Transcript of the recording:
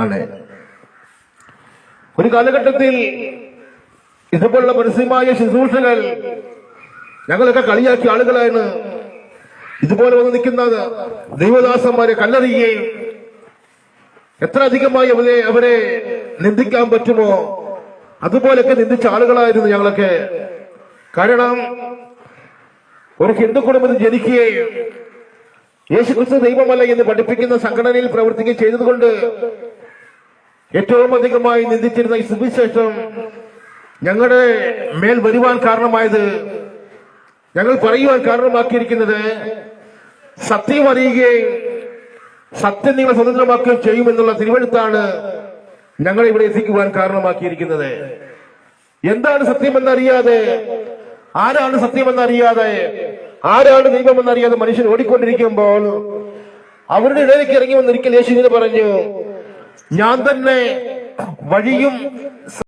ആണ്. ഒരു കാലഘട്ടത്തിൽ ഇതുപോലുള്ള പരസ്യമായ ശുശ്രൂഷകൾ ഞങ്ങളൊക്കെ കളിയാക്കിയ ആളുകളാണ്. ഇതുപോലെ വന്ന് നിൽക്കുന്ന ദൈവദാസന്മാരെ കല്ലെറിയുകയും എത്ര അധികമായി അവരെ നിന്ദിക്കാൻ പറ്റുമോ അതുപോലൊക്കെ നിന്ദിച്ച ആളുകളായിരുന്നു ഞങ്ങളൊക്കെ. കാരണം ഒരു ഹിന്ദു കുടുംബത്തിൽ ജനിക്കുകയും യേശുക്രിസ്തു ദൈവമല്ല എന്ന് പഠിപ്പിക്കുന്ന സംഘടനയിൽ പ്രവർത്തിക്കുകയും ചെയ്തതുകൊണ്ട് ഏറ്റവും അധികമായി നിന്ദിച്ചിരുന്ന ഈ സുവിശേഷം ഞങ്ങളുടെ മേൽ വരുവാൻ കാരണമായത്, ഞങ്ങൾ പറയുവാൻ കാരണമാക്കിയിരിക്കുന്നത് സത്യം അറിയുകയും സത്യം നിങ്ങൾ സ്വതന്ത്രമാക്കുകയും ചെയ്യുമെന്നുള്ള തിരുവെഴുത്താണ് ഞങ്ങളെ ഇവിടെ എത്തിക്കുവാൻ കാരണമാക്കിയിരിക്കുന്നത്. എന്താണ് സത്യമെന്നറിയാതെ, ആരാണ് സത്യമെന്നറിയാതെ, ആരാണ് ദൈവമെന്നറിയാതെ മനുഷ്യൻ ഓടിക്കൊണ്ടിരിക്കുമ്പോൾ അവരുടെ ഇടയിലേക്ക് ഇറങ്ങി വന്നൊരിക്കൽ യേശു ഇങ്ങനെ പറഞ്ഞു, ഞാൻ തന്നെ വഴിയും